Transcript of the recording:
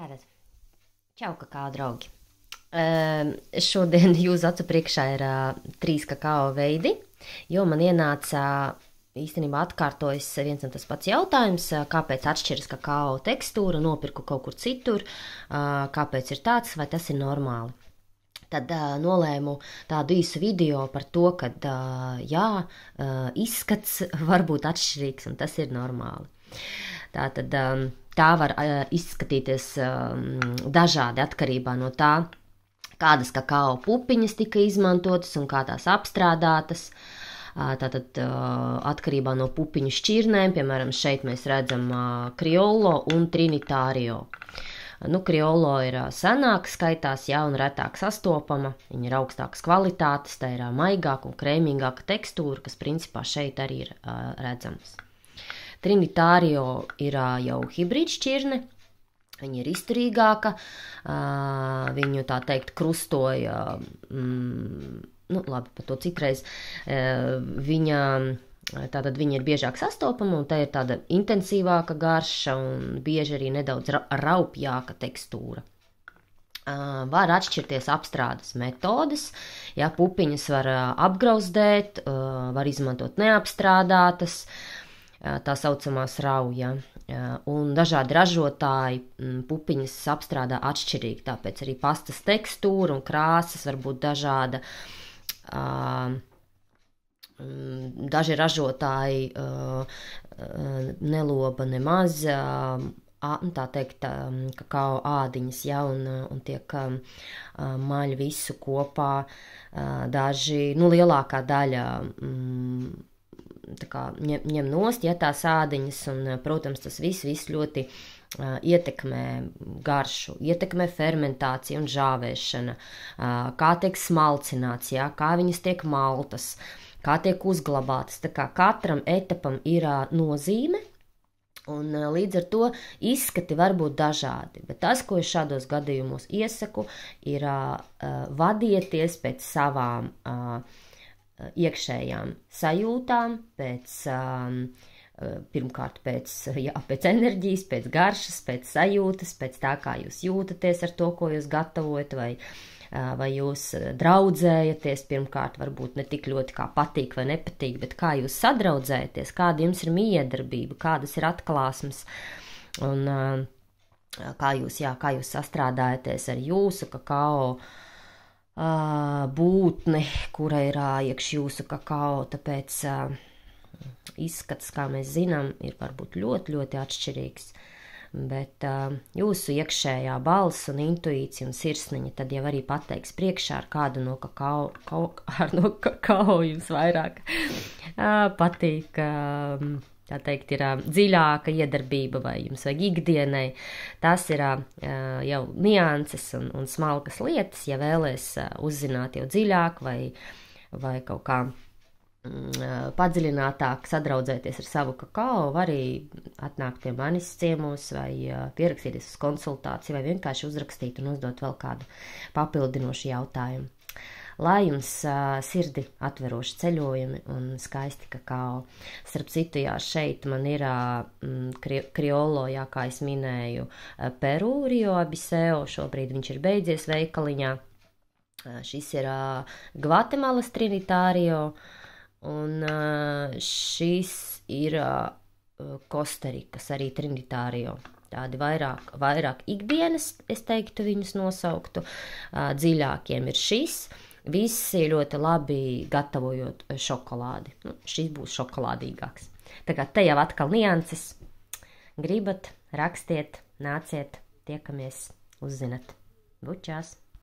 Tātad, čau, kakao draugi! Šodien jūsu acu priekšā ir 3 kakao veidi, jo man ienāca īstenībā atkārtojas viens un tas pats jautājums, kāpēc atšķiras kakao tekstūra, nopirku kaut kur citur, kāpēc ir tāds, vai tas ir normāli. Tad nolēmu tādu īsu video par to, ka izskats var būt atšķirīgs un tas ir normāli. Tātad tā var izskatīties dažādi atkarībā no tā, kādas kakao pupiņas tika izmantotas un kā tās apstrādātas. Tātad atkarībā no pupiņu šķirnēm, piemēram, šeit mēs redzam Criollo un Trinitario. Criollo ir senāka skaitās, un retāk sastopama, viņa ir augstākas kvalitātes, tā ir maigāka un krēmīgāka tekstūra, kas principā šeit arī ir redzams. Trinitario ir jau hibrīd šķirne, viņa ir izturīgāka, viņu tā teikt krustoja, labi, par to citreiz, viņa ir biežāk sastopama un tā ir tāda intensīvāka garša un bieži arī nedaudz raupjāka tekstūra. Var atšķirties apstrādes metodes, pupiņas var apgrauzdēt, var izmantot neapstrādātas, tā saucamās rauja, un dažādi ražotāji pupiņas apstrādā atšķirīgi, tāpēc arī pastas tekstūra un krāsas var būt dažāda. Daži ražotāji neloba nemaz, tā teikt, kakao ādiņas, un tiek maļ visu kopā, daži, lielākā daļa ņem nost, tās ādiņas, un, protams, tas viss ļoti ietekmē garšu, ietekmē fermentāciju un žāvēšana, kā tiek smalcināts, kā viņas tiek maltas, kā tiek uzglabātas, tā kā katram etapam ir nozīme, un līdz ar to izskati var būt dažādi, bet tas, ko es šādos gadījumos iesaku, ir vadieties pēc savām iekšējām sajūtām, pirmkārt pēc enerģijas, pēc garšas, pēc sajūtas, pēc tā, kā jūs jūtaties ar to, ko jūs gatavojat, vai jūs draudzējaties, pirmkārt varbūt ne tik ļoti kā patīk vai nepatīk, bet kā jūs sadraudzējaties, kāda jums ir miedarbība, kādas ir atklāsmes, un kā jūs sastrādājaties ar jūsu kakao būtni, kura ir iekš jūsu kakao, tāpēc izskats, kā mēs zinām, ir varbūt ļoti, ļoti atšķirīgs, bet jūsu iekšējā balss un intuīcija un sirsniņa tad jau arī pateiks priekšā, ar kādu no kakao jums vairāk patīk, tā teikt, ir dziļāka iedarbība vai jums vajag ikdienai. Tas ir jau nianses un smalkas lietas, ja vēlies uzzināt jau dziļāk vai kaut kā padziļinātāk sadraudzēties ar savu kakao, var arī atnākt pie manis ciemos vai pierakstīties uz konsultāciju vai vienkārši uzrakstīt un uzdot vēl kādu papildinošu jautājumu. Lai jums sirdi atveroši ceļojumi un skaisti kakao. Starp citu, šeit man ir Criollo, kā es minēju, Peru, Rio Abiseo, šobrīd viņš ir beidzies veikaliņā. Šis ir Gvatemalas Trinitario, un šis ir Kostarikas arī Trinitario. Tādi vairāk ikdienas, es teiktu, viņus nosauktu. Dziļākiem ir šis. Visi ļoti labi gatavojot šokolādi. Šis būs šokolādīgāks. Tā kā te jau atkal nianses. Gribat, rakstiet, nāciet, tiekamies, uzzinat. Bučās!